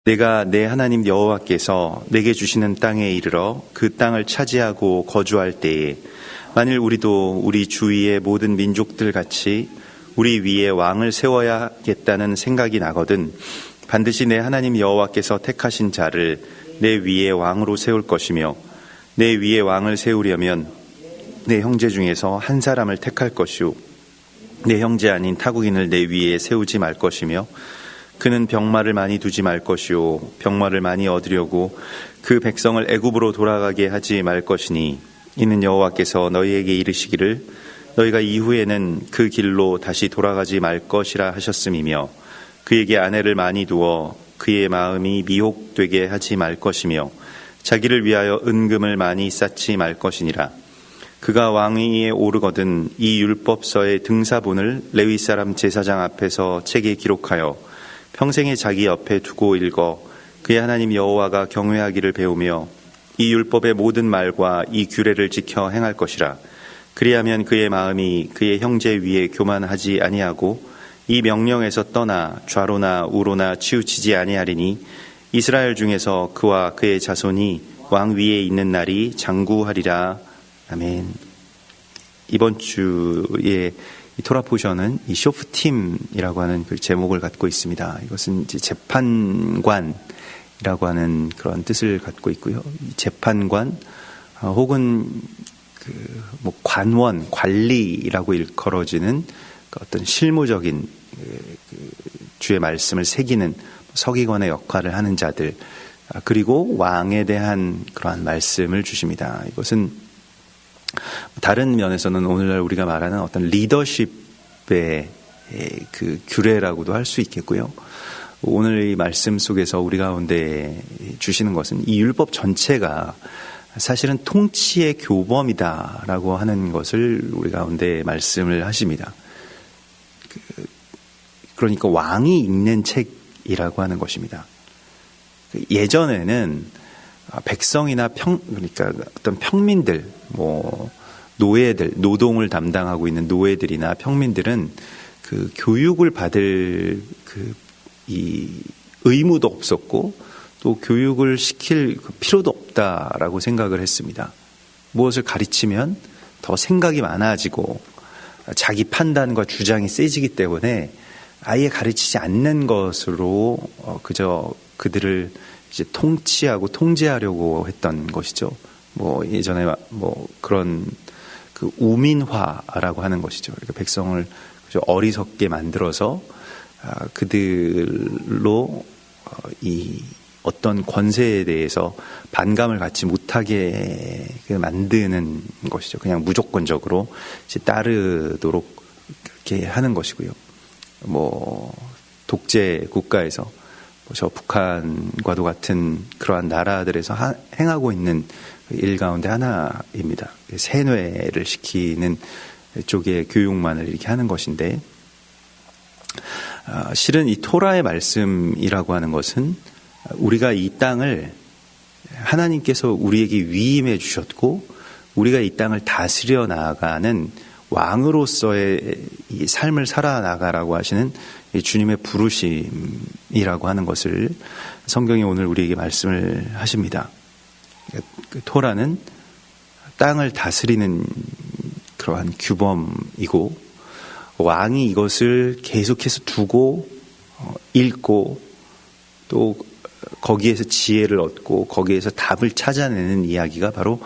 내가 내 하나님 여호와께서 내게 주시는 땅에 이르러 그 땅을 차지하고 거주할 때에 만일 우리도 우리 주위의 모든 민족들 같이 우리 위에 왕을 세워야겠다는 생각이 나거든 반드시 내 하나님 여호와께서 택하신 자를 내 위에 왕으로 세울 것이며 내 위에 왕을 세우려면 내 형제 중에서 한 사람을 택할 것이요 내 형제 아닌 타국인을 내 위에 세우지 말 것이며 그는 병마를 많이 두지 말 것이요 병마를 많이 얻으려고 그 백성을 애굽으로 돌아가게 하지 말 것이니 이는 여호와께서 너희에게 이르시기를 너희가 이후에는 그 길로 다시 돌아가지 말 것이라 하셨음이며 그에게 아내를 많이 두어 그의 마음이 미혹되게 하지 말 것이며 자기를 위하여 은금을 많이 쌓지 말 것이니라. 그가 왕위에 오르거든 이 율법서의 등사본을 레위 사람 제사장 앞에서 책에 기록하여 평생에 자기 옆에 두고 읽어 그의 하나님 여호와가 경외하기를 배우며 이 율법의 모든 말과 이 규례를 지켜 행할 것이라. 그리하면 그의 마음이 그의 형제 위에 교만하지 아니하고 이 명령에서 떠나 좌로나 우로나 치우치지 아니하리니 이스라엘 중에서 그와 그의 자손이 왕 위에 있는 날이 장구하리라. 아멘. 이번 주에 이 토라 포션은 이 쇼프팀이라고 하는 그 제목을 갖고 있습니다. 이것은 이제 재판관이라고 하는 그런 뜻을 갖고 있고요. 이 재판관 혹은 뭐 관원, 관리라고 일컬어지는 그 어떤 실무적인 주의 말씀을 새기는 서기관의 역할을 하는 자들 그리고 왕에 대한 그러한 말씀을 주십니다. 이것은 다른 면에서는 오늘날 우리가 말하는 어떤 리더십의 그 규례라고도 할 수 있겠고요. 오늘 이 말씀 속에서 우리 가운데 주시는 것은 이 율법 전체가 사실은 통치의 교범이다라고 하는 것을 우리 가운데 말씀을 하십니다. 그러니까 왕이 읽는 책이라고 하는 것입니다. 예전에는 백성이나 그러니까 어떤 평민들, 뭐 노예들, 노동을 담당하고 있는 노예들이나 평민들은 그 교육을 받을 이 의무도 없었고 또 교육을 시킬 필요도 없다라고 생각을 했습니다. 무엇을 가르치면 더 생각이 많아지고 자기 판단과 주장이 세지기 때문에 아예 가르치지 않는 것으로 그저 그들을 이제 통치하고 통제하려고 했던 것이죠. 뭐 예전에 뭐 그런 그 우민화라고 하는 것이죠. 그러니까 백성을 어리석게 만들어서 그들로 이 어떤 권세에 대해서 반감을 갖지 못하게 만드는 것이죠. 그냥 무조건적으로 이제 따르도록 이렇게 하는 것이고요. 뭐 독재 국가에서 저 북한과도 같은 그러한 나라들에서 행하고 있는 일 가운데 하나입니다. 세뇌를 시키는 쪽의 교육만을 이렇게 하는 것인데 실은 이 토라의 말씀이라고 하는 것은 우리가 이 땅을 하나님께서 우리에게 위임해 주셨고 우리가 이 땅을 다스려 나아가는 왕으로서의 이 삶을 살아나가라고 하시는 주님의 부르심이라고 하는 것을 성경이 오늘 우리에게 말씀을 하십니다. 그 토라는 땅을 다스리는 그러한 규범이고 왕이 이것을 계속해서 두고 읽고 또 거기에서 지혜를 얻고 거기에서 답을 찾아내는 이야기가 바로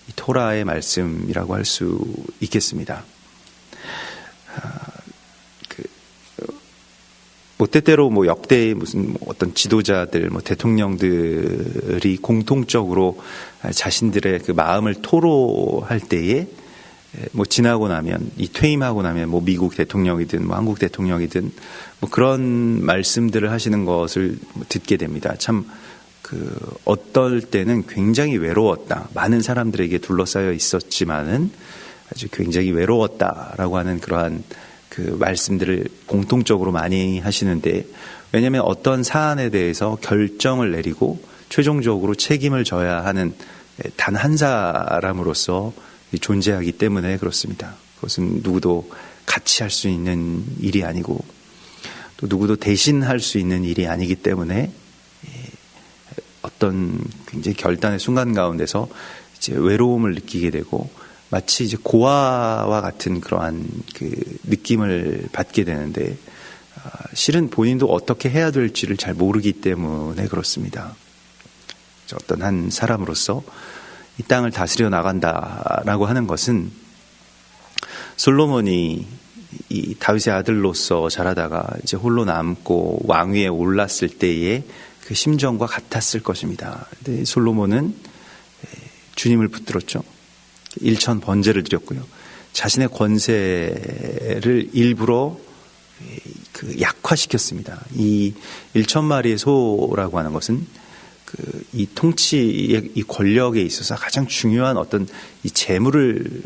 이 토라의 말씀이라고 할 수 있겠습니다. 뭐 때때로 뭐 역대 무슨 뭐 어떤 지도자들, 뭐 대통령들이 공통적으로 자신들의 그 마음을 토로할 때에 뭐 지나고 나면 이 퇴임하고 나면 뭐 미국 대통령이든 뭐 한국 대통령이든 뭐 그런 말씀들을 하시는 것을 듣게 됩니다. 참 그 어떨 때는 굉장히 외로웠다. 많은 사람들에게 둘러싸여 있었지만은 아주 굉장히 외로웠다라고 하는 그러한 그 말씀들을 공통적으로 많이 하시는데 왜냐하면 어떤 사안에 대해서 결정을 내리고 최종적으로 책임을 져야 하는 단 한 사람으로서 존재하기 때문에 그렇습니다. 그것은 누구도 같이 할 수 있는 일이 아니고 또 누구도 대신할 수 있는 일이 아니기 때문에 어떤 굉장히 결단의 순간 가운데서 이제 외로움을 느끼게 되고 마치 이제 고아와 같은 그러한 그 느낌을 받게 되는데 실은 본인도 어떻게 해야 될지를 잘 모르기 때문에 그렇습니다. 어떤 한 사람으로서 이 땅을 다스려 나간다라고 하는 것은 솔로몬이 이 다윗의 아들로서 자라다가 이제 홀로 남고 왕위에 올랐을 때의 그 심정과 같았을 것입니다. 근데 솔로몬은 주님을 붙들었죠. 일천 번제를 드렸고요. 자신의 권세를 일부러 그 약화시켰습니다. 이 1,000마리의 소라고 하는 것은 이 통치의 이 권력에 있어서 가장 중요한 어떤 이 재물을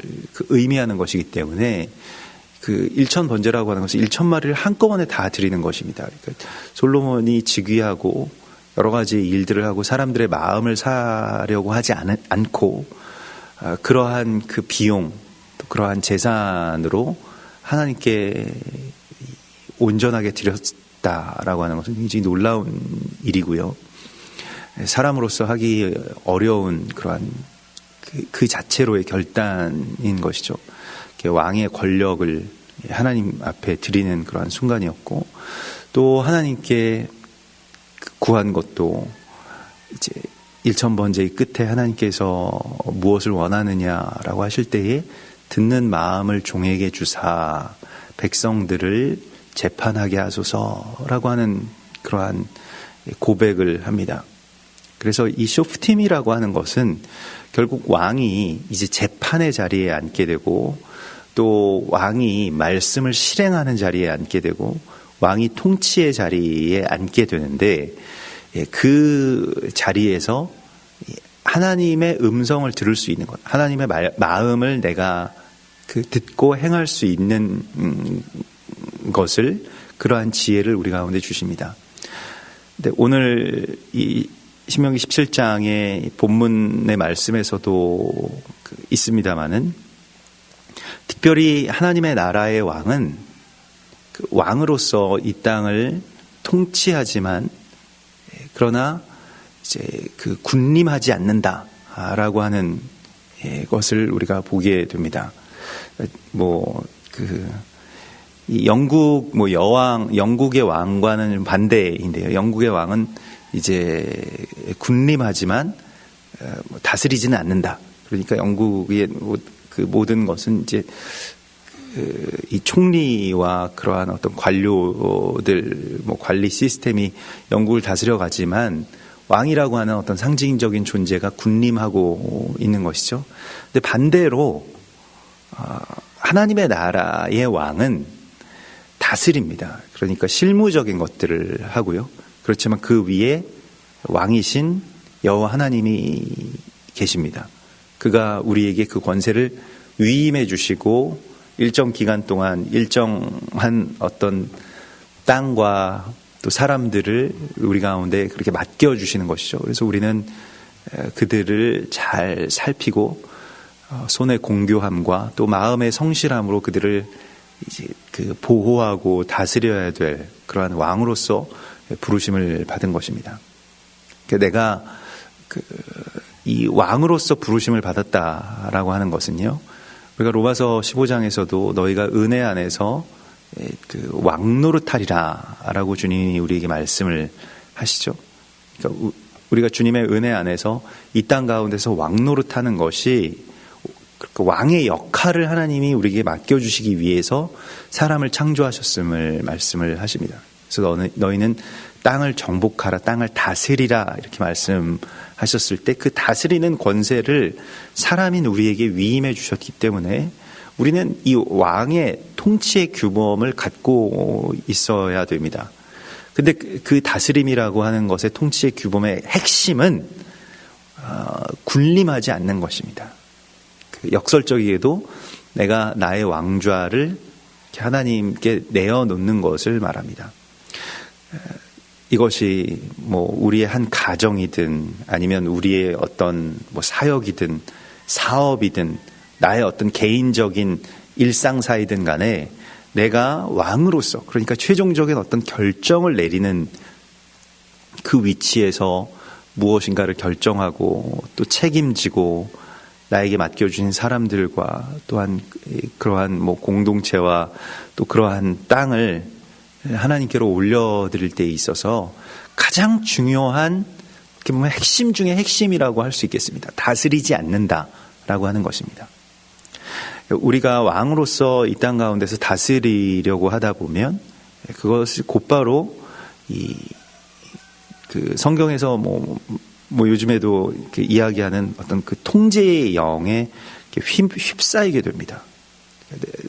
의미하는 것이기 때문에 그 1천 번제라고 하는 것은 1,000마리를 한꺼번에 다 드리는 것입니다. 그러니까 솔로몬이 즉위하고 여러 가지 일들을 하고 사람들의 마음을 사려고 하지 않고 그러한 그 비용, 또 그러한 재산으로 하나님께 온전하게 드렸다라고 하는 것은 굉장히 놀라운 일이고요. 사람으로서 하기 어려운 그러한 그 자체로의 결단인 것이죠. 왕의 권력을 하나님 앞에 드리는 그러한 순간이었고, 또 하나님께 구한 것도 이제 1,000번제의 끝에 하나님께서 무엇을 원하느냐라고 하실 때에 듣는 마음을 종에게 주사 백성들을 재판하게 하소서라고 하는 그러한 고백을 합니다. 그래서 이 쇼프팀이라고 하는 것은 결국 왕이 이제 재판의 자리에 앉게 되고 또 왕이 말씀을 실행하는 자리에 앉게 되고 왕이 통치의 자리에 앉게 되는데 그 자리에서 하나님의 음성을 들을 수 있는 것, 하나님의 마음을 내가 듣고 행할 수 있는 것을 그러한 지혜를 우리 가운데 주십니다. 근데 오늘 이 신명기 17장의 본문의 말씀에서도 있습니다마는 특별히 하나님의 나라의 왕은 왕으로서 이 땅을 통치하지만 그러나 이제 군림하지 않는다라고 하는 것을 우리가 보게 됩니다. 이 영국의 왕과는 반대인데요. 영국의 왕은 이제 군림하지만 다스리지는 않는다. 그러니까 영국의 그 모든 것은 이제 이 총리와 그러한 어떤 관료들, 관리 시스템이 영국을 다스려 가지만 왕이라고 하는 어떤 상징적인 존재가 군림하고 있는 것이죠. 근데 반대로 하나님의 나라의 왕은 다스립니다. 그러니까 실무적인 것들을 하고요. 그렇지만 그 위에 왕이신 여호와 하나님이 계십니다. 그가 우리에게 그 권세를 위임해 주시고 일정 기간 동안 일정한 어떤 땅과 또 사람들을 우리 가운데 그렇게 맡겨주시는 것이죠. 그래서 우리는 그들을 잘 살피고 손의 공교함과 또 마음의 성실함으로 그들을 이제 보호하고 다스려야 될 그러한 왕으로서 부르심을 받은 것입니다. 내가 이 왕으로서 부르심을 받았다라고 하는 것은요, 우리가 로마서 15장에서도 너희가 은혜 안에서 왕노릇하리라라고 주님이 우리에게 말씀을 하시죠. 그러니까 우리가 주님의 은혜 안에서 이 땅 가운데서 왕노릇하는 것이 왕의 역할을 하나님이 우리에게 맡겨주시기 위해서 사람을 창조하셨음을 말씀을 하십니다. 그래서 너희는 땅을 정복하라, 땅을 다스리라 이렇게 말씀하셨을 때 그 다스리는 권세를 사람인 우리에게 위임해 주셨기 때문에 우리는 이 왕의 통치의 규범을 갖고 있어야 됩니다. 근데 그 다스림이라고 하는 것의 통치의 규범의 핵심은 군림하지 않는 것입니다. 역설적이게도 내가 나의 왕좌를 하나님께 내어놓는 것을 말합니다. 이것이 우리의 한 가정이든 아니면 우리의 어떤 사역이든 사업이든 나의 어떤 개인적인 일상사이든 간에 내가 왕으로서, 그러니까 최종적인 어떤 결정을 내리는 그 위치에서 무엇인가를 결정하고 또 책임지고 나에게 맡겨주신 사람들과 또한 그러한 공동체와 또 그러한 땅을 하나님께로 올려드릴 때에 있어서 가장 중요한 이렇게 보면 핵심 중에 핵심이라고 할 수 있겠습니다. 다스리지 않는다라고 하는 것입니다. 우리가 왕으로서 이 땅 가운데서 다스리려고 하다 보면 그것이 곧바로 그 성경에서 요즘에도 이렇게 이야기하는 어떤 그 통제의 영에 휩싸이게 됩니다.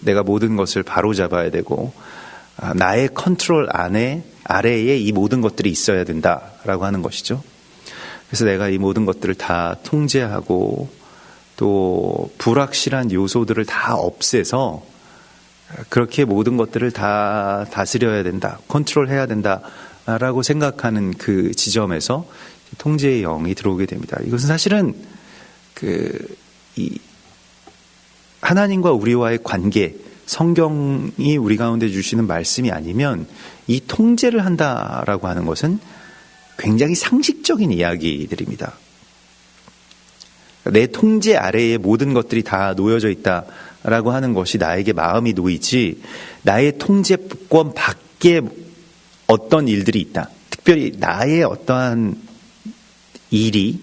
내가 모든 것을 바로 잡아야 되고 나의 컨트롤 아래에 이 모든 것들이 있어야 된다라고 하는 것이죠. 그래서 내가 이 모든 것들을 다 통제하고 또 불확실한 요소들을 다 없애서 그렇게 모든 것들을 다 다스려야 된다, 컨트롤해야 된다라고 생각하는 그 지점에서 통제의 영이 들어오게 됩니다. 이것은 사실은 이 하나님과 우리와의 관계, 성경이 우리 가운데 주시는 말씀이 아니면 이 통제를 한다라고 하는 것은 굉장히 상식적인 이야기들입니다. 내 통제 아래에 모든 것들이 다 놓여져 있다라고 하는 것이 나에게 마음이 놓이지, 나의 통제권 밖에 어떤 일들이 있다, 특별히 나의 어떠한 일이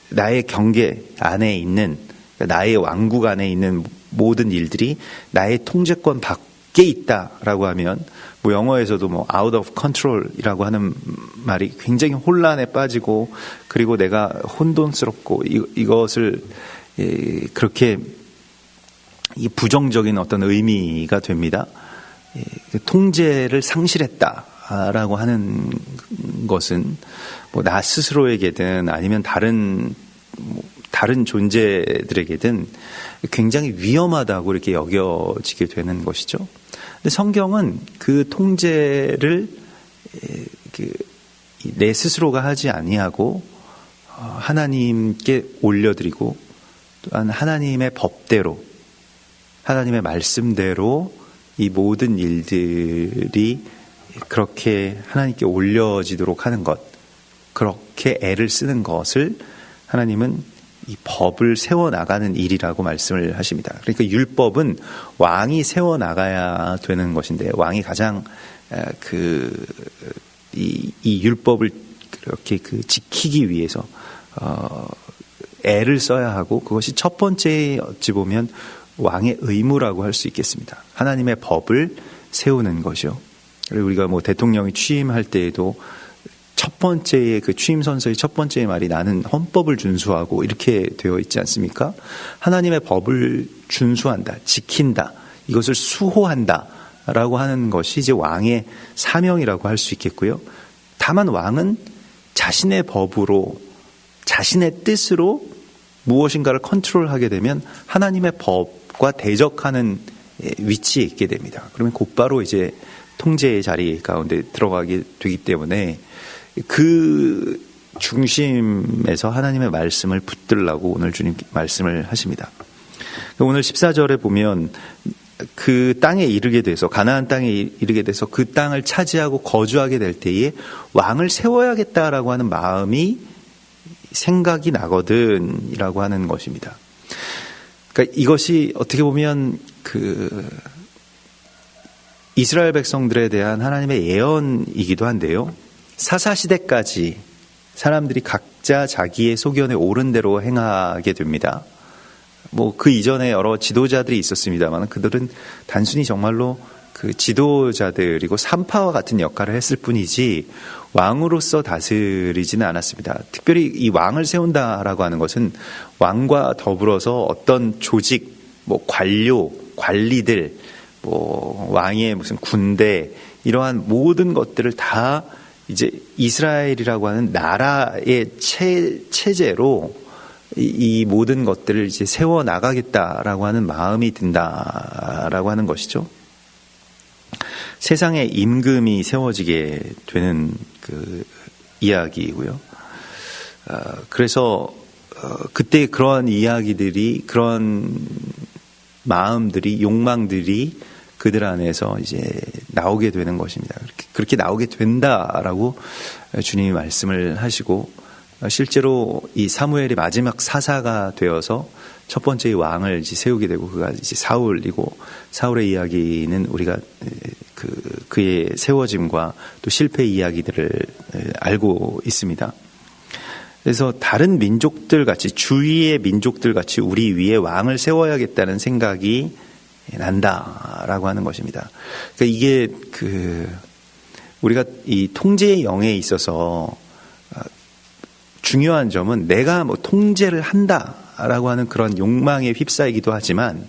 나의 경계 안에 있는, 나의 왕국 안에 있는 모든 일들이 나의 통제권 밖에 있다라고 하면 영어에서도 out of control이라고 하는 말이 굉장히 혼란에 빠지고, 그리고 내가 혼돈스럽고 이것을 그렇게 부정적인 어떤 의미가 됩니다. 통제를 상실했다라고 하는 것은 나 스스로에게든 아니면 다른 존재들에게든 굉장히 위험하다고 이렇게 여겨지게 되는 것이죠. 근데 성경은 그 통제를 내 스스로가 하지 아니하고 하나님께 올려드리고, 또한 하나님의 법대로, 하나님의 말씀대로 이 모든 일들이 그렇게 하나님께 올려지도록 하는 것, 그렇게 애를 쓰는 것을 하나님은 이 법을 세워나가는 일이라고 말씀을 하십니다. 그러니까 율법은 왕이 세워나가야 되는 것인데, 왕이 가장 이 율법을 그렇게 지키기 위해서 애를 써야 하고, 그것이 첫 번째 어찌 보면 왕의 의무라고 할 수 있겠습니다. 하나님의 법을 세우는 것이요. 그리고 우리가 대통령이 취임할 때에도 첫 번째의 그 취임 선서의 첫 번째의 말이 나는 헌법을 준수하고 이렇게 되어 있지 않습니까? 하나님의 법을 준수한다, 지킨다, 이것을 수호한다라고 하는 것이 이제 왕의 사명이라고 할 수 있겠고요. 다만 왕은 자신의 법으로, 자신의 뜻으로 무엇인가를 컨트롤하게 되면 하나님의 법과 대적하는 위치에 있게 됩니다. 그러면 곧바로 이제 통제의 자리 가운데 들어가게 되기 때문에 그 중심에서 하나님의 말씀을 붙들라고 오늘 주님 말씀을 하십니다. 오늘 14절에 보면 그 땅에 이르게 돼서, 가나안 땅에 이르게 돼서 그 땅을 차지하고 거주하게 될 때에 왕을 세워야겠다라고 하는 마음이 생각이 나거든 이라고 하는 것입니다. 그러니까 이것이 어떻게 보면 이스라엘 백성들에 대한 하나님의 예언이기도 한데요. 사사시대까지 사람들이 각자 자기의 소견에 옳은 대로 행하게 됩니다. 그 이전에 여러 지도자들이 있었습니다만 그들은 단순히 정말로 그 지도자들이고 산파와 같은 역할을 했을 뿐이지 왕으로서 다스리지는 않았습니다. 특별히 이 왕을 세운다라고 하는 것은 왕과 더불어서 어떤 조직, 관료, 관리들, 왕의 무슨 군대, 이러한 모든 것들을 다 이제 이스라엘이라고 하는 나라의 체제로 이 모든 것들을 이제 세워 나가겠다라고 하는 마음이 든다라고 하는 것이죠. 세상에 임금이 세워지게 되는 그 이야기이고요. 그래서 그때 그러한 이야기들이, 그런 마음들이, 욕망들이 그들 안에서 이제 나오게 되는 것입니다. 그렇게 나오게 된다라고 주님이 말씀을 하시고, 실제로 이 사무엘이 마지막 사사가 되어서 첫 번째 왕을 이제 세우게 되고, 그가 이제 사울이고, 사울의 이야기는 우리가 그의 세워짐과 또 실패 이야기들을 알고 있습니다. 그래서 다른 민족들 같이, 주위의 민족들 같이 우리 위에 왕을 세워야겠다는 생각이 난다라고 하는 것입니다. 그러니까 이게 우리가 이 통제의 영에 있어서 중요한 점은 내가 뭐 통제를 한다라고 하는 그런 욕망에 휩싸이기도 하지만,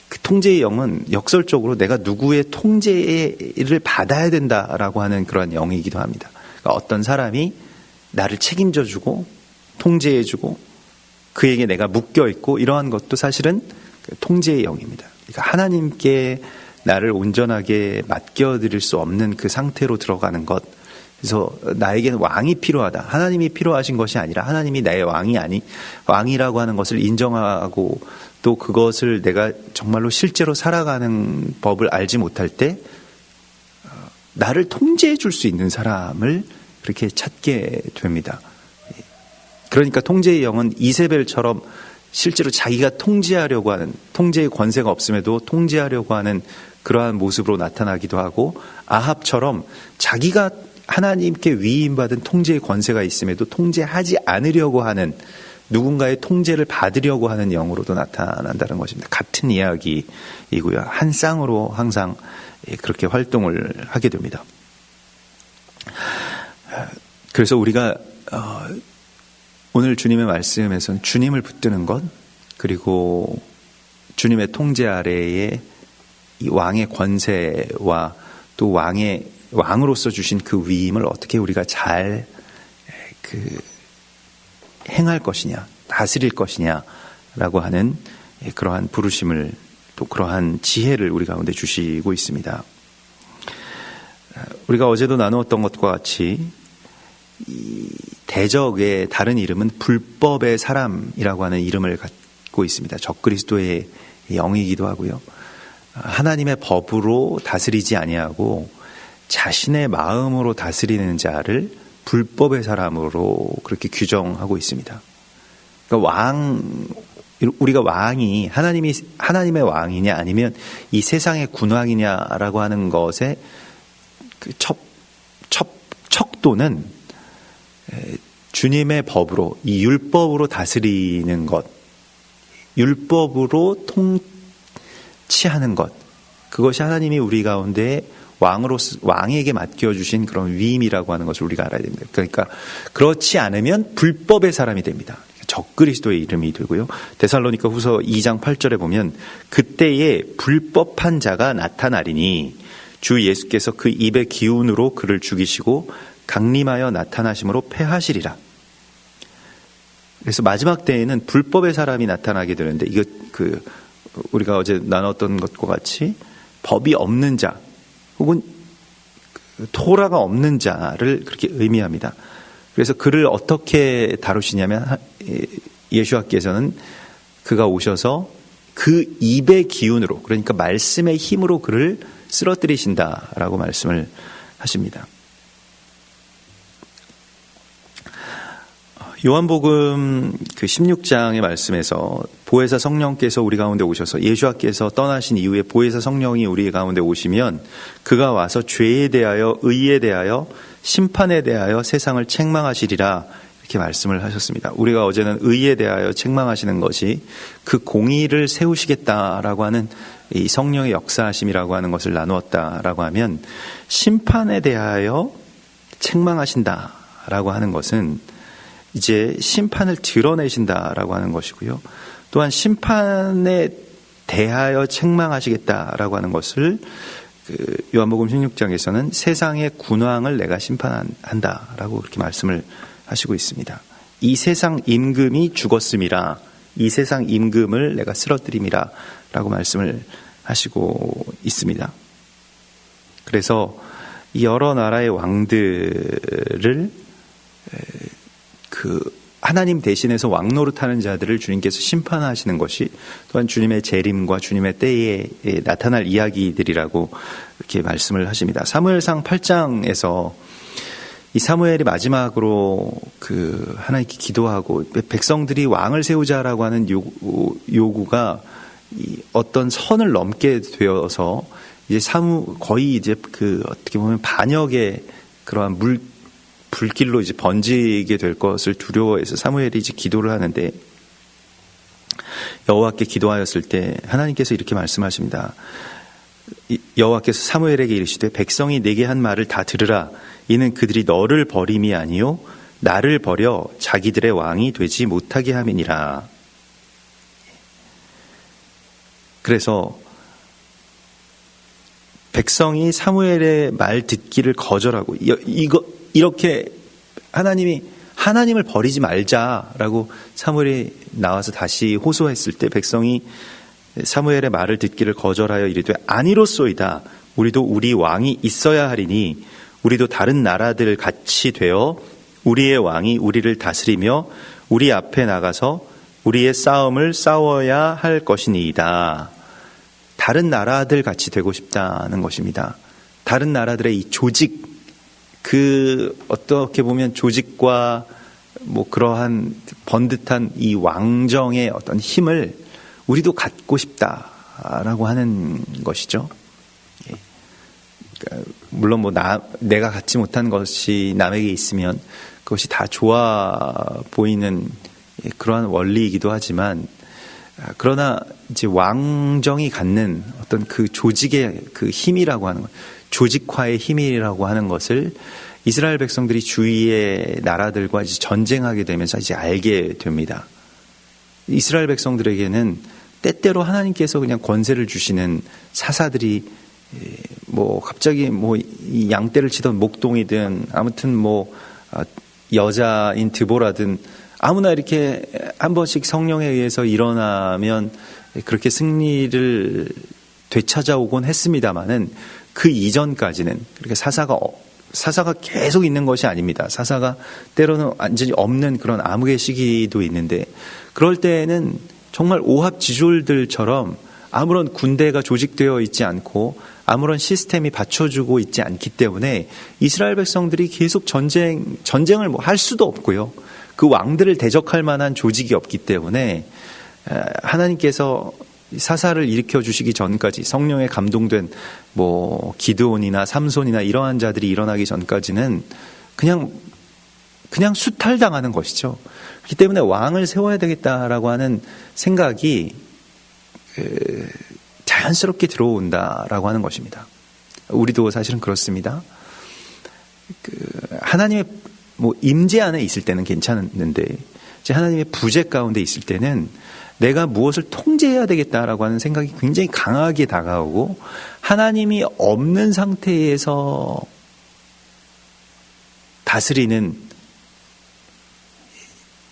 그 통제의 영은 역설적으로 내가 누구의 통제를 받아야 된다라고 하는 그런 영이기도 합니다. 그러니까 어떤 사람이 나를 책임져주고 통제해주고 그에게 내가 묶여있고, 이러한 것도 사실은 통제의 영입니다. 그러니까 하나님께 나를 온전하게 맡겨드릴 수 없는 그 상태로 들어가는 것. 그래서 나에게는 왕이 필요하다. 하나님이 필요하신 것이 아니라 하나님이 나의 왕이라고 하는 것을 인정하고, 또 그것을 내가 정말로 실제로 살아가는 법을 알지 못할 때 나를 통제해 줄 수 있는 사람을 그렇게 찾게 됩니다. 그러니까 통제의 영은 이세벨처럼 실제로 자기가 통제하려고 하는, 통제의 권세가 없음에도 통제하려고 하는 그러한 모습으로 나타나기도 하고, 아합처럼 자기가 하나님께 위임받은 통제의 권세가 있음에도 통제하지 않으려고 하는, 누군가의 통제를 받으려고 하는 영으로도 나타난다는 것입니다. 같은 이야기이고요. 한 쌍으로 항상 그렇게 활동을 하게 됩니다. 그래서 우리가 오늘 주님의 말씀에서는 주님을 붙드는 것, 그리고 주님의 통제 아래에 이 왕의 권세와 또 왕으로서 주신 그 위임을 어떻게 우리가 잘 행할 것이냐, 다스릴 것이냐라고 하는 그러한 부르심을, 또 그러한 지혜를 우리 가운데 주시고 있습니다. 우리가 어제도 나누었던 것과 같이 이 대적의 다른 이름은 불법의 사람이라고 하는 이름을 갖고 있습니다. 적그리스도의 영이기도 하고요. 하나님의 법으로 다스리지 아니하고 자신의 마음으로 다스리는 자를 불법의 사람으로 그렇게 규정하고 있습니다. 그러니까 우리가 왕이 하나님의 왕이냐 아니면 이 세상의 군왕이냐라고 하는 것의 그 척도는 주님의 법으로, 이 율법으로 다스리는 것, 율법으로 통치하는 것, 그것이 하나님이 우리 가운데 왕에게 맡겨주신 그런 위임이라고 하는 것을 우리가 알아야 됩니다. 그러니까 그렇지 않으면 불법의 사람이 됩니다. 적그리스도의 이름이 되고요. 데살로니가 후서 2장 8절에 보면 그때에 불법한 자가 나타나리니 주 예수께서 그 입의 기운으로 그를 죽이시고 강림하여 나타나심으로 패하시리라. 그래서 마지막 때에는 불법의 사람이 나타나게 되는데, 이거 우리가 어제 나눴던 것과 같이 법이 없는 자, 혹은 토라가 없는 자를 그렇게 의미합니다. 그래서 그를 어떻게 다루시냐면, 예수께서는 그가 오셔서 그 입의 기운으로, 그러니까 말씀의 힘으로 그를 쓰러뜨리신다라고 말씀을 하십니다. 요한복음 16장의 말씀에서 보혜사 성령께서 우리 가운데 오셔서, 예수께서 떠나신 이후에 보혜사 성령이 우리 가운데 오시면 그가 와서 죄에 대하여, 의에 대하여, 심판에 대하여 세상을 책망하시리라, 이렇게 말씀을 하셨습니다. 우리가 어제는 의에 대하여 책망하시는 것이 그 공의를 세우시겠다라고 하는 이 성령의 역사하심이라고 하는 것을 나누었다라고 하면, 심판에 대하여 책망하신다라고 하는 것은 이제 심판을 드러내신다라고 하는 것이고요. 또한 심판에 대하여 책망하시겠다라고 하는 것을 요한복음 16장에서는 세상의 군왕을 내가 심판한다라고 그렇게 말씀을 하시고 있습니다. 이 세상 임금이 죽었음이라, 이 세상 임금을 내가 쓰러뜨림이라 라고 말씀을 하시고 있습니다. 그래서 이 여러 나라의 왕들을 하나님 대신해서 왕노릇하는 자들을 주님께서 심판하시는 것이 또한 주님의 재림과 주님의 때에 나타날 이야기들이라고 이렇게 말씀을 하십니다. 사무엘상 8장에서 이 사무엘이 마지막으로 하나님께 기도하고 백성들이 왕을 세우자라고 하는 요구가 어떤 선을 넘게 되어서 이제 거의 이제 어떻게 보면 반역의 그러한 불길로 이제 번지게 될 것을 두려워해서 사무엘이 이제 기도를 하는데, 여호와께 기도하였을 때 하나님께서 이렇게 말씀하십니다. 여호와께서 사무엘에게 이르시되 백성이 내게 한 말을 다 들으라. 이는 그들이 너를 버림이 아니요 나를 버려 자기들의 왕이 되지 못하게 함이니라. 그래서 백성이 사무엘의 말 듣기를 거절하고 이렇게 하나님을 버리지 말자라고 사무엘이 나와서 다시 호소했을 때 백성이 사무엘의 말을 듣기를 거절하여 이르되 아니로소이다. 우리도 우리 왕이 있어야 하리니 우리도 다른 나라들 같이 되어 우리의 왕이 우리를 다스리며 우리 앞에 나가서 우리의 싸움을 싸워야 할 것이니이다. 다른 나라들 같이 되고 싶다는 것입니다. 다른 나라들의 이 조직, 어떻게 보면 조직과 그러한 번듯한 이 왕정의 어떤 힘을 우리도 갖고 싶다라고 하는 것이죠. 그러니까 물론 내가 갖지 못한 것이 남에게 있으면 그것이 다 좋아 보이는 그러한 원리이기도 하지만, 그러나 이제 왕정이 갖는 어떤 그 조직의 그 힘이라고 하는 것, 조직화의 힘이라고 하는 것을 이스라엘 백성들이 주위의 나라들과 이제 전쟁하게 되면서 이제 알게 됩니다. 이스라엘 백성들에게는 때때로 하나님께서 그냥 권세를 주시는 사사들이 갑자기 이 양떼를 치던 목동이든 아무튼 여자인 드보라든 아무나 이렇게 한 번씩 성령에 의해서 일어나면 그렇게 승리를 되찾아오곤 했습니다마는 그 이전까지는 그렇게 사사가 계속 있는 것이 아닙니다. 사사가 때로는 완전히 없는 그런 암흑의 시기도 있는데, 그럴 때에는 정말 오합지졸들처럼 아무런 군대가 조직되어 있지 않고 아무런 시스템이 받쳐주고 있지 않기 때문에 이스라엘 백성들이 계속 전쟁을 할 수도 없고요. 그 왕들을 대적할 만한 조직이 없기 때문에 하나님께서 사사를 일으켜 주시기 전까지, 성령에 감동된 기드온이나 삼손이나 이러한 자들이 일어나기 전까지는 그냥 수탈당하는 것이죠. 그렇기 때문에 왕을 세워야 되겠다라고 하는 생각이 자연스럽게 들어온다라고 하는 것입니다. 우리도 사실은 그렇습니다. 하나님의 임재 안에 있을 때는 괜찮은데, 하나님의 부재 가운데 있을 때는 내가 무엇을 통제해야 되겠다라고 하는 생각이 굉장히 강하게 다가오고, 하나님이 없는 상태에서 다스리는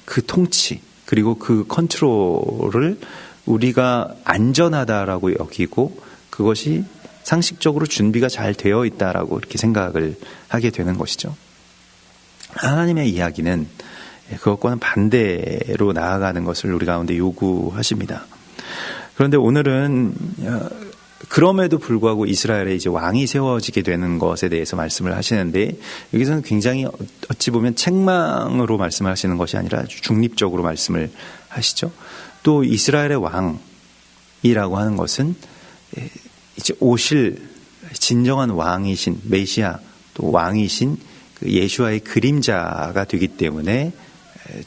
그 통치, 그리고 그 컨트롤을 우리가 안전하다라고 여기고 그것이 상식적으로 준비가 잘 되어 있다라고 이렇게 생각을 하게 되는 것이죠. 하나님의 이야기는 그것과는 반대로 나아가는 것을 우리 가운데 요구하십니다. 그런데 오늘은 그럼에도 불구하고 이스라엘에 이제 왕이 세워지게 되는 것에 대해서 말씀을 하시는데, 여기서는 굉장히 어찌 보면 책망으로 말씀을 하시는 것이 아니라 아주 중립적으로 말씀을 하시죠. 또 이스라엘의 왕이라고 하는 것은 이제 오실 진정한 왕이신 메시아, 또 왕이신 그 예수와의 그림자가 되기 때문에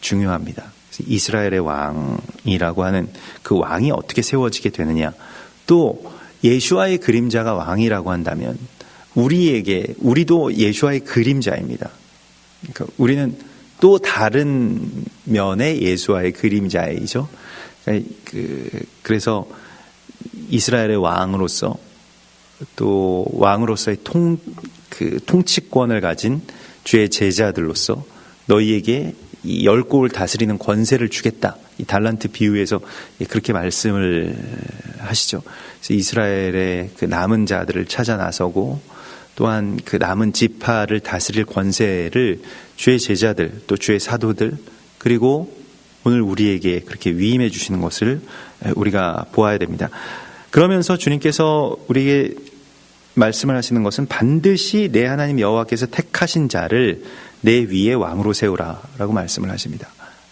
중요합니다. 이스라엘의 왕이라고 하는 그 왕이 어떻게 세워지게 되느냐, 또 예수와의 그림자가 왕이라고 한다면 우리도 예수와의 그림자입니다. 그러니까 우리는 또 다른 면의 예수와의 그림자이죠. 그래서 이스라엘의 왕으로서, 또 왕으로서의 통치권을 가진 주의 제자들로서 너희에게 이 10골을 다스리는 권세를 주겠다. 이 달란트 비유에서 그렇게 말씀을 하시죠. 그래서 이스라엘의 그 남은 자들을 찾아 나서고, 또한 그 남은 지파를 다스릴 권세를 주의 제자들, 또 주의 사도들, 그리고 오늘 우리에게 그렇게 위임해 주시는 것을 우리가 보아야 됩니다. 그러면서 주님께서 우리에게 말씀을 하시는 것은 반드시 내 하나님 여호와께서 택하신 자를 내 위에 왕으로 세우라라고 말씀을 하십니다.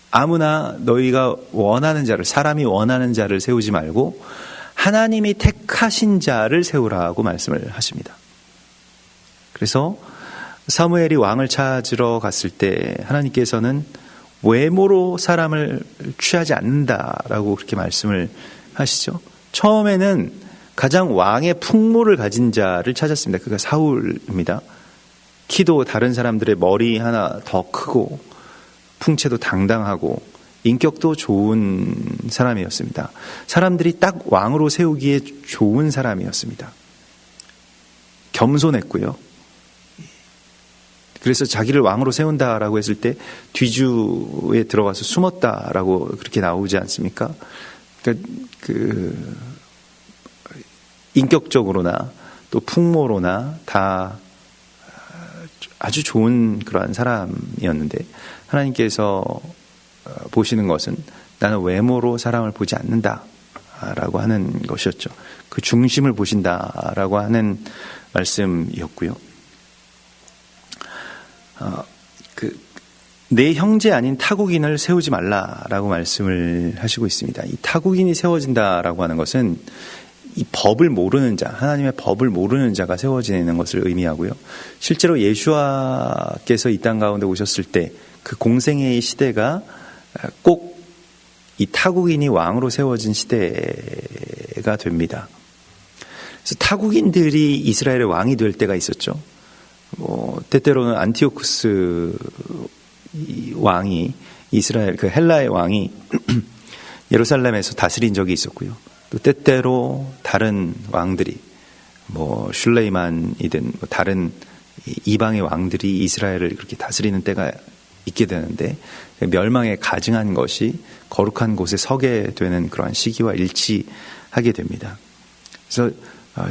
아무나 너희가 원하는 자를, 사람이 원하는 자를 세우지 말고 하나님이 택하신 자를 세우라고 말씀을 하십니다. 그래서 사무엘이 왕을 찾으러 갔을 때 하나님께서는 외모로 사람을 취하지 않는다라고 그렇게 말씀을 하시죠. 처음에는 가장 왕의 풍모를 가진 자를 찾았습니다. 그가 사울입니다. 키도 다른 사람들의 머리 하나 더 크고 풍채도 당당하고 인격도 좋은 사람이었습니다. 사람들이 딱 왕으로 세우기에 좋은 사람이었습니다. 겸손했고요. 그래서 자기를 왕으로 세운다라고 했을 때 뒤주에 들어가서 숨었다라고 그렇게 나오지 않습니까? 그러니까 인격적으로나 또 풍모로나 다 아주 좋은 그러한 사람이었는데 하나님께서 보시는 것은 나는 외모로 사람을 보지 않는다라고 하는 것이었죠. 그 중심을 보신다라고 하는 말씀이었고요. 내 형제 아닌 타국인을 세우지 말라라고 말씀을 하시고 있습니다. 이 타국인이 세워진다라고 하는 것은 이 법을 모르는 자, 하나님의 법을 모르는 자가 세워지는 것을 의미하고요. 실제로 예수와께서 이 땅 가운데 오셨을 때 그 공생애의 시대가 꼭 이 타국인이 왕으로 세워진 시대가 됩니다. 그래서 타국인들이 이스라엘의 왕이 될 때가 있었죠. 때때로는 안티오쿠스 왕이 이스라엘 그 헬라의 왕이 예루살렘에서 다스린 적이 있었고요. 또 때때로 다른 왕들이 슐레이만이든 다른 이방의 왕들이 이스라엘을 그렇게 다스리는 때가 있게 되는데 멸망에 가증한 것이 거룩한 곳에 서게 되는 그러한 시기와 일치하게 됩니다. 그래서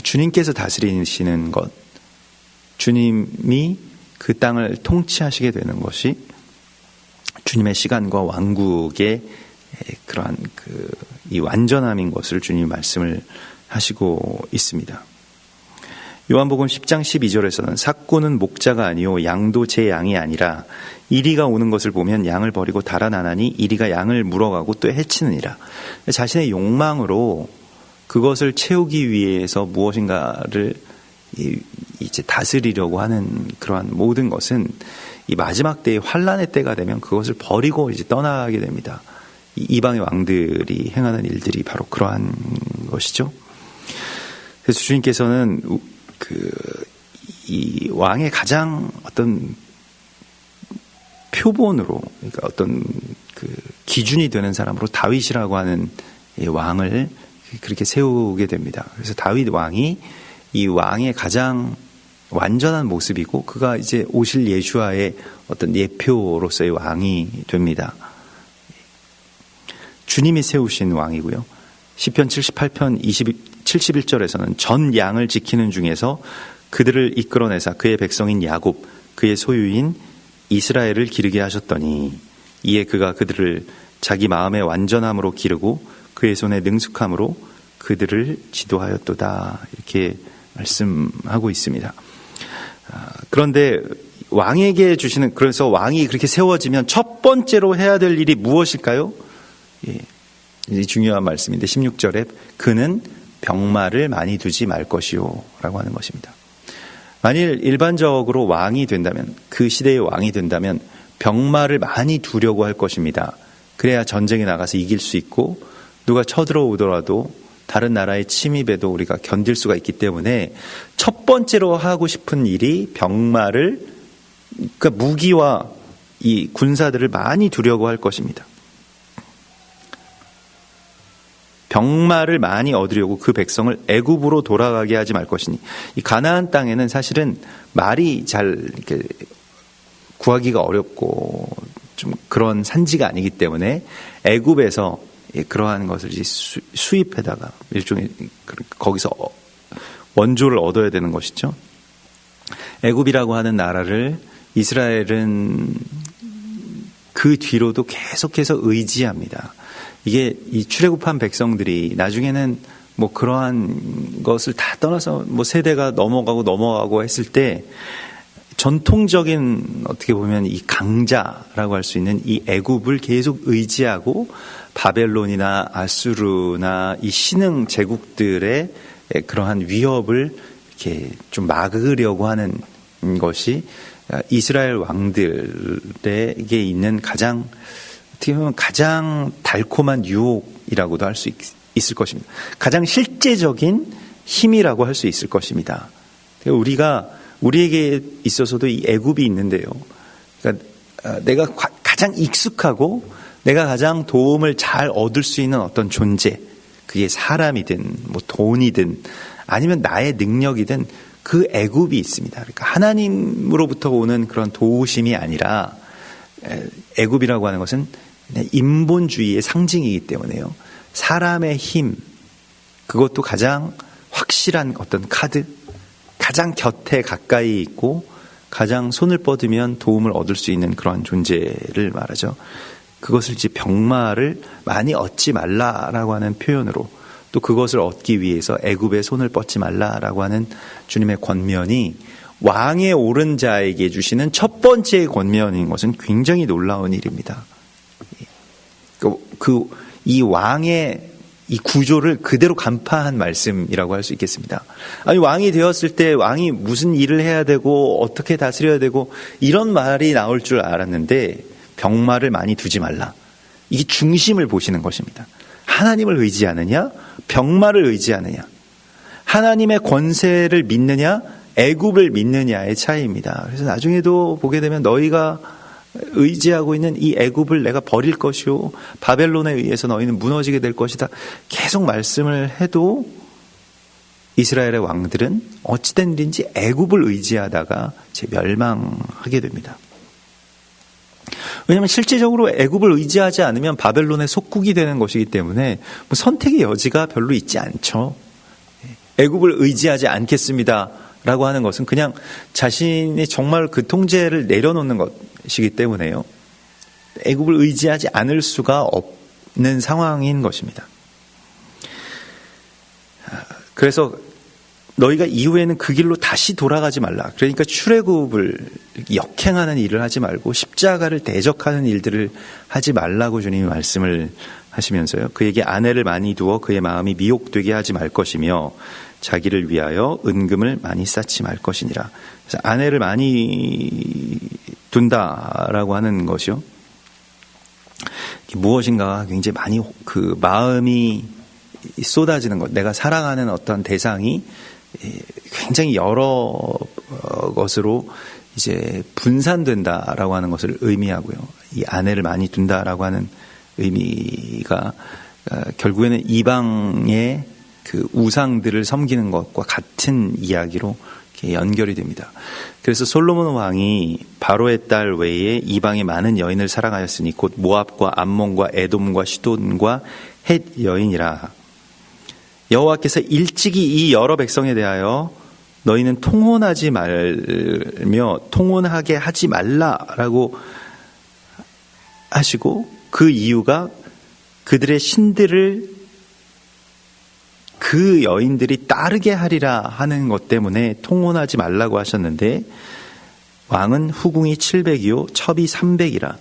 주님께서 다스리시는 것, 주님이 그 땅을 통치하시게 되는 것이 주님의 시간과 왕국의 그러한 이 완전함인 것을 주님이 말씀을 하시고 있습니다. 요한복음 10장 12절에서는 삭고는 목자가 아니요 양도 제 양이 아니라 이리가 오는 것을 보면 양을 버리고 달아나나니 이리가 양을 물어가고 또 해치느니라. 자신의 욕망으로 그것을 채우기 위해서 무엇인가를 이제 다스리려고 하는 그러한 모든 것은 이 마지막 때의 환란의 때가 되면 그것을 버리고 이제 떠나게 됩니다. 이방의 왕들이 행하는 일들이 바로 그러한 것이죠. 그래서 주님께서는 이 왕의 가장 어떤 표본으로, 그러니까 어떤 기준이 되는 사람으로 다윗이라고 하는 이 왕을 그렇게 세우게 됩니다. 그래서 다윗 왕이 이 왕의 가장 완전한 모습이고 그가 이제 오실 예수와의 어떤 예표로서의 왕이 됩니다. 주님이 세우신 왕이고요. 시편 78편 71절에서는 전 양을 지키는 중에서 그들을 이끌어내사 그의 백성인 야곱, 그의 소유인 이스라엘을 기르게 하셨더니 이에 그가 그들을 자기 마음의 완전함으로 기르고 그의 손의 능숙함으로 그들을 지도하였도다. 이렇게 말씀하고 있습니다. 그런데 왕에게 주시는, 그래서 왕이 그렇게 세워지면 첫 번째로 해야 될 일이 무엇일까요? 이 중요한 말씀인데 16절에 그는 병마를 많이 두지 말 것이요 라고 하는 것입니다. 만일 일반적으로 왕이 된다면, 그 시대의 왕이 된다면 병마를 많이 두려고 할 것입니다. 그래야 전쟁에 나가서 이길 수 있고 누가 쳐들어오더라도 다른 나라의 침입에도 우리가 견딜 수가 있기 때문에 첫 번째로 하고 싶은 일이 병마를, 그러니까 무기와 이 군사들을 많이 두려고 할 것입니다. 병마를 많이 얻으려고 그 백성을 애굽으로 돌아가게 하지 말 것이니, 이 가나안 땅에는 사실은 말이 잘 이렇게 구하기가 어렵고 좀 그런 산지가 아니기 때문에 애굽에서 그러한 것을 수입해다가 일종의 거기서 원조를 얻어야 되는 것이죠. 애굽이라고 하는 나라를 이스라엘은 그 그 뒤로도 계속해서 의지합니다. 이게 이 출애굽한 백성들이 나중에는 뭐 그러한 것을 다 떠나서 뭐 세대가 넘어가고 했을 때 전통적인 어떻게 보면 이 강자라고 할 수 있는 이 애굽을 계속 의지하고 바벨론이나 아수르나 이 신흥 제국들의 그러한 위협을 이렇게 좀 막으려고 하는 것이 이스라엘 왕들에게 있는 가장 어떻게 보면 가장 달콤한 유혹이라고도 할 수 있을 것입니다. 가장 실제적인 힘이라고 할 수 있을 것입니다. 우리에게 있어서도 이 애굽이 있는데요. 그러니까 내가 가장 익숙하고 내가 가장 도움을 잘 얻을 수 있는 어떤 존재, 그게 사람이든 뭐 돈이든 아니면 나의 능력이든 그 애굽이 있습니다. 그러니까 하나님으로부터 오는 그런 도우심이 아니라 애굽이라고 하는 것은 인본주의의 상징이기 때문에요. 사람의 힘, 그것도 가장 확실한 어떤 카드, 가장 곁에 가까이 있고 가장 손을 뻗으면 도움을 얻을 수 있는 그런 존재를 말하죠. 그것을 이제 병마를 많이 얻지 말라라고 하는 표현으로 또 그것을 얻기 위해서 애굽의 손을 뻗지 말라라고 하는 주님의 권면이 왕에 오른 자에게 주시는 첫 번째 권면인 것은 굉장히 놀라운 일입니다. 이 왕의 이 구조를 그대로 간파한 말씀이라고 할 수 있겠습니다. 아니, 왕이 되었을 때 왕이 무슨 일을 해야 되고 어떻게 다스려야 되고 이런 말이 나올 줄 알았는데 병마를 많이 두지 말라. 이게 중심을 보시는 것입니다. 하나님을 의지하느냐, 병마를 의지하느냐, 하나님의 권세를 믿느냐, 애굽을 믿느냐의 차이입니다. 그래서 나중에도 보게 되면 너희가 의지하고 있는 이 애굽을 내가 버릴 것이요 바벨론에 의해서 너희는 무너지게 될 것이다. 계속 말씀을 해도 이스라엘의 왕들은 어찌된 일인지 애굽을 의지하다가 멸망하게 됩니다. 왜냐하면 실질적으로 애굽을 의지하지 않으면 바벨론의 속국이 되는 것이기 때문에 뭐 선택의 여지가 별로 있지 않죠. 애굽을 의지하지 않겠습니다 라고 하는 것은 그냥 자신이 정말 그 통제를 내려놓는 것이기 때문에요. 애굽을 의지하지 않을 수가 없는 상황인 것입니다. 그래서 너희가 이후에는 그 길로 다시 돌아가지 말라. 그러니까 출애굽을 역행하는 일을 하지 말고 십자가를 대적하는 일들을 하지 말라고 주님이 말씀을 하시면서요. 그에게 아내를 많이 두어 그의 마음이 미혹되게 하지 말 것이며 자기를 위하여 은금을 많이 쌓지 말 것이니라. 그래서 아내를 많이 둔다라고 하는 것이요. 무엇인가 굉장히 많이 그 마음이 쏟아지는 것, 내가 사랑하는 어떤 대상이 굉장히 여러 것으로 이제 분산된다라고 하는 것을 의미하고요. 이 아내를 많이 둔다라고 하는 의미가 결국에는 이방의 그 우상들을 섬기는 것과 같은 이야기로 이렇게 연결이 됩니다. 그래서 솔로몬 왕이 바로의 딸 외에 이방의 많은 여인을 사랑하였으니 곧 모압과 암몬과 에돔과 시돈과 헷 여인이라. 여호와께서 일찍이 이 여러 백성에 대하여 너희는 통혼하지 말며 통혼하게 하지 말라라고 하시고 그 이유가 그들의 신들을 그 여인들이 따르게 하리라 하는 것 때문에 통혼하지 말라고 하셨는데 왕은 후궁이 700이요 첩이 300이라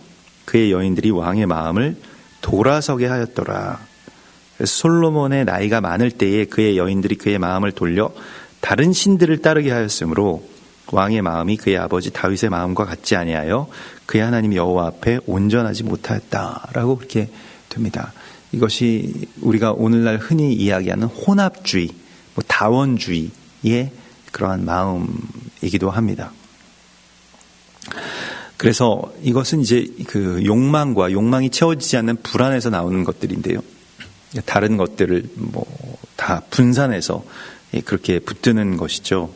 그의 여인들이 왕의 마음을 돌아서게 하였더라. 솔로몬의 나이가 많을 때에 그의 여인들이 그의 마음을 돌려 다른 신들을 따르게 하였으므로 왕의 마음이 그의 아버지 다윗의 마음과 같지 아니하여 그의 하나님 여호와 앞에 온전하지 못하였다라고 그렇게 됩니다. 이것이 우리가 오늘날 흔히 이야기하는 혼합주의, 다원주의의 그러한 마음이기도 합니다. 그래서 이것은 이제 그 욕망과 욕망이 채워지지 않는 불안에서 나오는 것들인데요. 다른 것들을 다 분산해서 그렇게 붙드는 것이죠.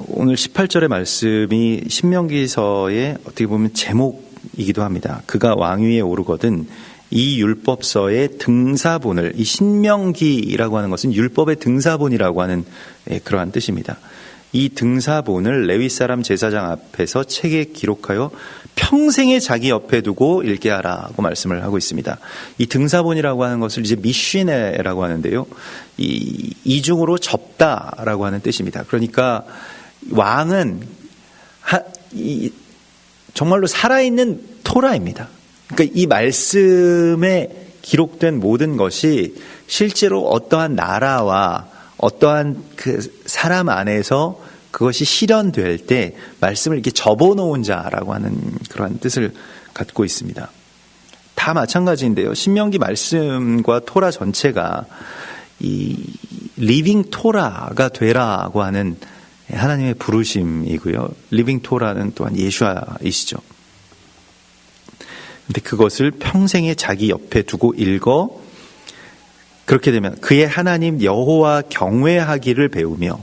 오늘 18절의 말씀이 신명기서의 어떻게 보면 제목이기도 합니다. 그가 왕위에 오르거든 이 율법서의 등사본을, 이 신명기라고 하는 것은 율법의 등사본이라고 하는 그러한 뜻입니다. 이 등사본을 레위 사람 제사장 앞에서 책에 기록하여 평생에 자기 옆에 두고 읽게 하라고 말씀을 하고 있습니다. 이 등사본이라고 하는 것을 이제 미쉬네라고 하는데요. 이 이중으로 접다라고 하는 뜻입니다. 그러니까 왕은 정말로 살아있는 토라입니다. 그러니까 이 말씀에 기록된 모든 것이 실제로 어떠한 나라와 어떠한 그 사람 안에서 그것이 실현될 때 말씀을 이렇게 접어놓은 자라고 하는 그러한 뜻을 갖고 있습니다. 다 마찬가지인데요. 신명기 말씀과 토라 전체가 이 리빙 토라가 되라고 하는 하나님의 부르심이고요. 리빙 토라는 또한 예수아이시죠. 근데 그것을 평생에 자기 옆에 두고 읽어 그렇게 되면 그의 하나님 여호와 경외하기를 배우며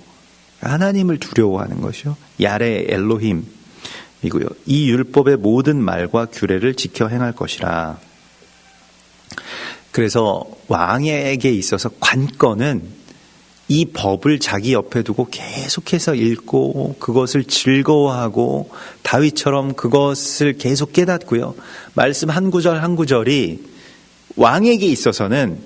하나님을 두려워하는 것이요. 야레 엘로힘이고요. 이 율법의 모든 말과 규례를 지켜 행할 것이라. 그래서 왕에게 있어서 관건은 이 법을 자기 옆에 두고 계속해서 읽고 그것을 즐거워하고 다윗처럼 그것을 계속 깨닫고요. 말씀 한 구절 한 구절이 왕에게 있어서는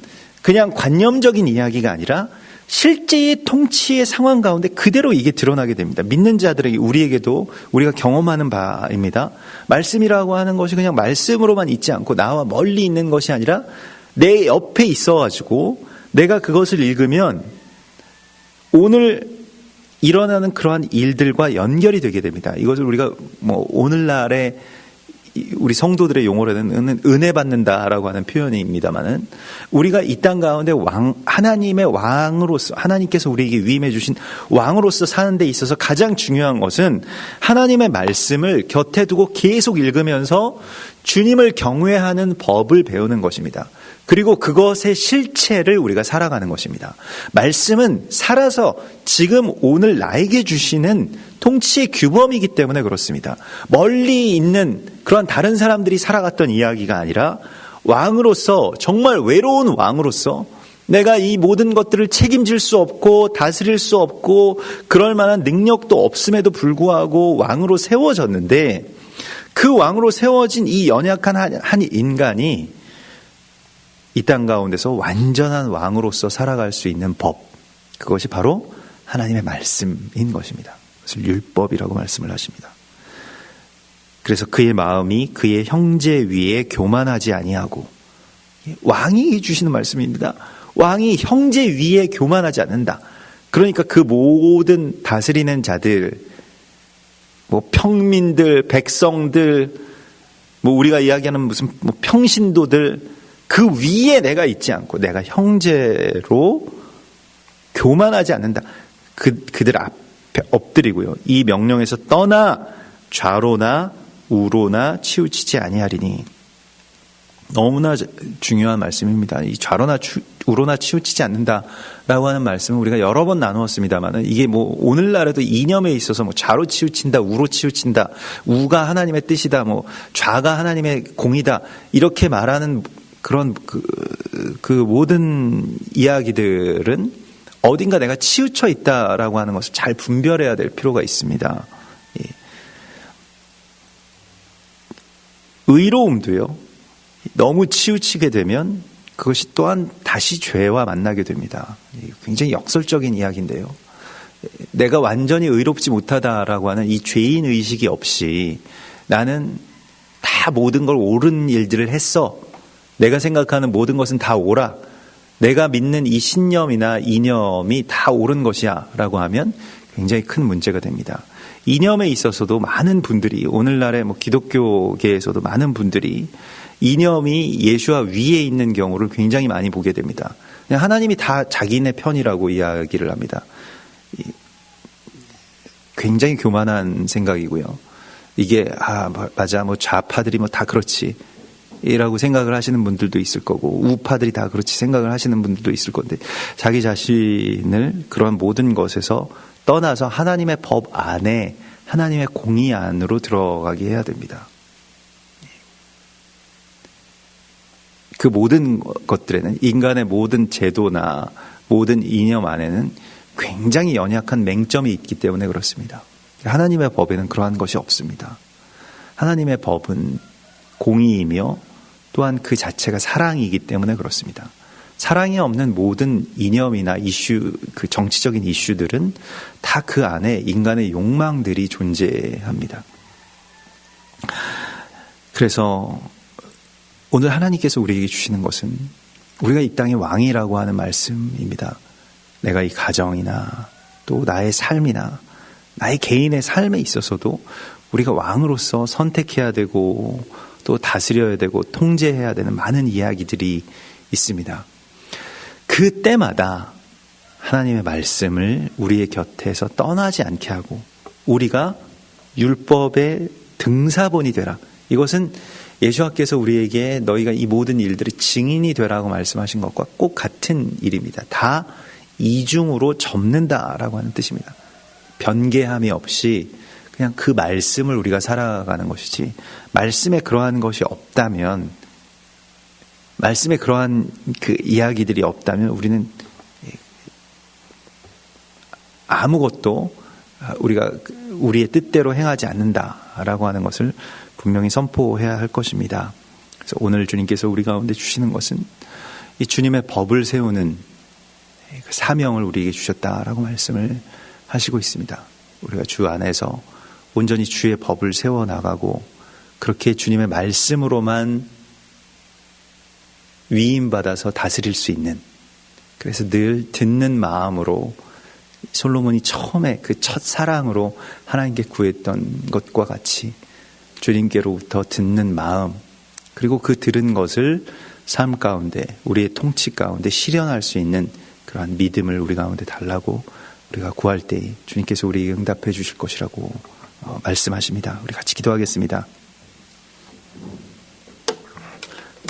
그냥 관념적인 이야기가 아니라 실제의 통치의 상황 가운데 그대로 이게 드러나게 됩니다. 믿는 자들에게 우리에게도 우리가 경험하는 바입니다. 말씀이라고 하는 것이 그냥 말씀으로만 있지 않고 나와 멀리 있는 것이 아니라 내 옆에 있어가지고 내가 그것을 읽으면 오늘 일어나는 그러한 일들과 연결이 되게 됩니다. 이것을 우리가 오늘날의 우리 성도들의 용어로는 은혜 받는다라고 하는 표현입니다만은 우리가 이 땅 가운데 하나님의 왕으로서 하나님께서 우리에게 위임해 주신 왕으로서 사는 데 있어서 가장 중요한 것은 하나님의 말씀을 곁에 두고 계속 읽으면서 주님을 경외하는 법을 배우는 것입니다. 그리고 그것의 실체를 우리가 살아가는 것입니다. 말씀은 살아서 지금 오늘 나에게 주시는 통치의 규범이기 때문에 그렇습니다. 멀리 있는 그런 다른 사람들이 살아갔던 이야기가 아니라 왕으로서 정말 외로운 왕으로서 내가 이 모든 것들을 책임질 수 없고 다스릴 수 없고 그럴 만한 능력도 없음에도 불구하고 왕으로 세워졌는데 그 왕으로 세워진 이 연약한 한 인간이 이 땅 가운데서 완전한 왕으로서 살아갈 수 있는 법, 그것이 바로 하나님의 말씀인 것입니다. 그것을 율법이라고 말씀을 하십니다. 그래서 그의 마음이 그의 형제 위에 교만하지 아니하고, 왕이 주시는 말씀입니다. 왕이 형제 위에 교만하지 않는다. 그러니까 그 모든 다스리는 자들, 평민들, 백성들, 우리가 이야기하는 무슨 평신도들, 그 위에 내가 있지 않고 내가 형제로 교만하지 않는다. 그들 앞에 엎드리고요. 이 명령에서 떠나 좌로나 우로나 치우치지 아니하리니. 너무나 중요한 말씀입니다. 이 좌로나 우로나 치우치지 않는다라고 하는 말씀은 우리가 여러 번 나누었습니다만은 이게 오늘날에도 이념에 있어서 좌로 치우친다, 우로 치우친다, 우가 하나님의 뜻이다, 좌가 하나님의 공이다 이렇게 말하는 그런 그 모든 이야기들은 어딘가 내가 치우쳐 있다라고 하는 것을 잘 분별해야 될 필요가 있습니다. 예. 의로움도요. 너무 치우치게 되면 그것이 또한 다시 죄와 만나게 됩니다. 굉장히 역설적인 이야기인데요. 내가 완전히 의롭지 못하다라고 하는 이 죄인 의식이 없이 나는 다 모든 걸 옳은 일들을 했어. 내가 생각하는 모든 것은 다 옳아. 내가 믿는 이 신념이나 이념이 다 옳은 것이야 라고 하면 굉장히 큰 문제가 됩니다. 이념에 있어서도 많은 분들이 오늘날의 기독교계에서도 많은 분들이 이념이 예수와 위에 있는 경우를 굉장히 많이 보게 됩니다. 그냥 하나님이 다 자기네 편이라고 이야기를 합니다. 굉장히 교만한 생각이고요. 이게 맞아 좌파들이 다 그렇지 이라고 생각을 하시는 분들도 있을 거고 우파들이 다 그렇지 생각을 하시는 분들도 있을 건데 자기 자신을 그런 모든 것에서 떠나서 하나님의 법 안에 하나님의 공의 안으로 들어가게 해야 됩니다. 그 모든 것들에는 인간의 모든 제도나 모든 이념 안에는 굉장히 연약한 맹점이 있기 때문에 그렇습니다. 하나님의 법에는 그러한 것이 없습니다. 하나님의 법은 공의이며 또한 그 자체가 사랑이기 때문에 그렇습니다. 사랑이 없는 모든 이념이나 이슈, 그 정치적인 이슈들은 다 그 안에 인간의 욕망들이 존재합니다. 그래서 오늘 하나님께서 우리에게 주시는 것은 우리가 이 땅의 왕이라고 하는 말씀입니다. 내가 이 가정이나 또 나의 삶이나 나의 개인의 삶에 있어서도 우리가 왕으로서 선택해야 되고 또 다스려야 되고 통제해야 되는 많은 이야기들이 있습니다. 그때마다 하나님의 말씀을 우리의 곁에서 떠나지 않게 하고 우리가 율법의 등사본이 되라. 이것은 예수와께서 우리에게 너희가 이 모든 일들의 증인이 되라고 말씀하신 것과 꼭 같은 일입니다. 다 이중으로 접는다라고 하는 뜻입니다. 변개함이 없이 그냥 그 말씀을 우리가 살아가는 것이지, 말씀에 그러한 것이 없다면, 말씀에 그러한 그 이야기들이 없다면 우리는 아무것도 우리가 우리의 뜻대로 행하지 않는다라고 하는 것을 분명히 선포해야 할 것입니다. 그래서 오늘 주님께서 우리 가운데 주시는 것은 이 주님의 법을 세우는 사명을 우리에게 주셨다라고 말씀을 하시고 있습니다. 우리가 주 안에서 온전히 주의 법을 세워나가고 그렇게 주님의 말씀으로만 위임받아서 다스릴 수 있는, 그래서 늘 듣는 마음으로 솔로몬이 처음에 그 첫 사랑으로 하나님께 구했던 것과 같이 주님께로부터 듣는 마음, 그리고 그 들은 것을 삶 가운데 우리의 통치 가운데 실현할 수 있는 그러한 믿음을 우리 가운데 달라고 우리가 구할 때 주님께서 우리에게 응답해 주실 것이라고 말씀하십니다. 우리 같이 기도하겠습니다.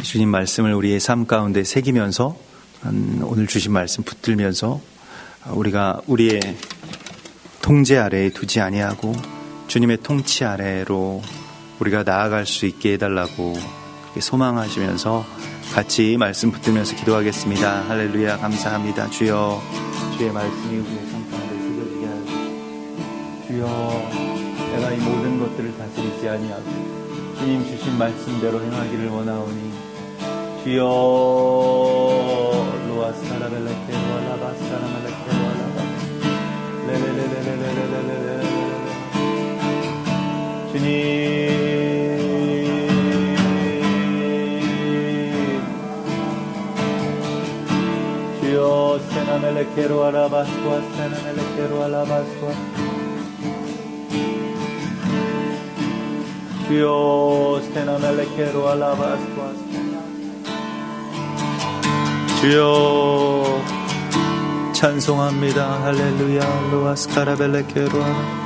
주님 말씀을 우리의 삶 가운데 새기면서 오늘 주신 말씀 붙들면서 우리가 우리의 통제 아래에 두지 아니하고 주님의 통치 아래로 우리가 나아갈 수 있게 해달라고 소망하시면서 같이 말씀 붙들면서 기도하겠습니다. 할렐루야. 감사합니다. 주여, 주의 말씀이 우리의 삶 가운데 새겨지게 하여 주여, 내가 이 모든 것들을 다스리지 아니하고 주님 주신 말씀대로 행하기를 원하오니 주여, 로아스타라벨레케 로알라바스타라멜레케 로알라바 레레레레레레레레레레 주님, 주여, 스테나멜레케 로알라바스와 스테나멜레케 로알라바스와 주여, 스테나멜레케 로알라바스와 주여, 찬송합니다. 할렐루야. 로아스카라벨레케 로알라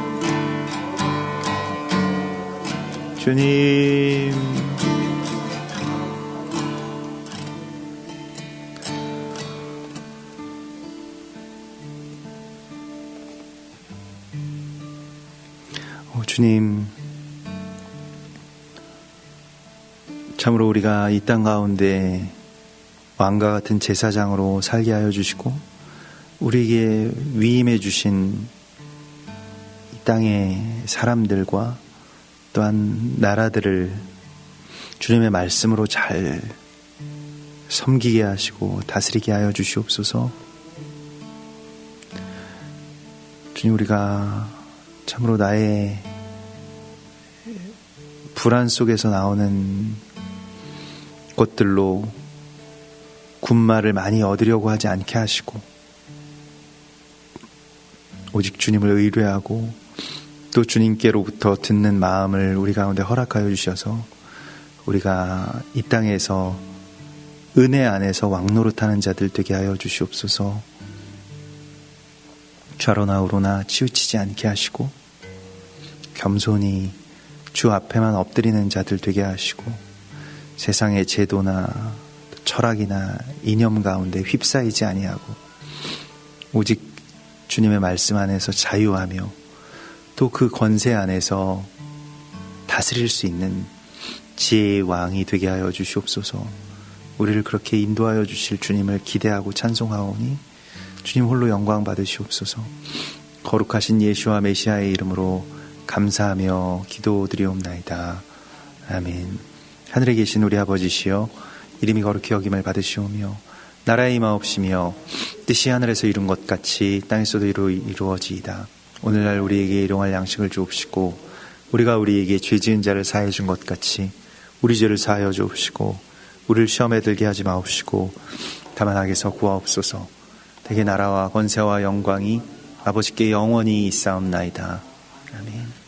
주님, 주님, 참으로 우리가 이 땅 가운데 왕과 같은 제사장으로 살게 하여 주시고 우리에게 위임해 주신 이 땅의 사람들과 또한 나라들을 주님의 말씀으로 잘 섬기게 하시고 다스리게 하여 주시옵소서. 주님, 우리가 참으로 나의 불안 속에서 나오는 것들로 군말을 많이 얻으려고 하지 않게 하시고 오직 주님을 의뢰하고 또 주님께로부터 듣는 마음을 우리 가운데 허락하여 주셔서 우리가 이 땅에서 은혜 안에서 왕노릇하는 자들 되게 하여 주시옵소서. 좌로나 우로나 치우치지 않게 하시고 겸손히 주 앞에만 엎드리는 자들 되게 하시고 세상의 제도나 철학이나 이념 가운데 휩싸이지 아니하고 오직 주님의 말씀 안에서 자유하며 또 그 권세 안에서 다스릴 수 있는 지혜의 왕이 되게 하여 주시옵소서. 우리를 그렇게 인도하여 주실 주님을 기대하고 찬송하오니 주님 홀로 영광 받으시옵소서. 거룩하신 예수와 메시아의 이름으로 감사하며 기도드리옵나이다. 아멘. 하늘에 계신 우리 아버지시여, 이름이 거룩히 여김을 받으시오며 나라의 임하옵시며 뜻이 하늘에서 이룬 것 같이 땅에서도 이루어지이다. 오늘날 우리에게 일용할 양식을 주옵시고 우리가 우리에게 죄 지은 자를 사하여 준 것 같이 우리 죄를 사하여 주옵시고 우리를 시험에 들게 하지 마옵시고 다만 악에서 구하옵소서. 대개 나라와 권세와 영광이 아버지께 영원히 있사옵나이다. 아멘.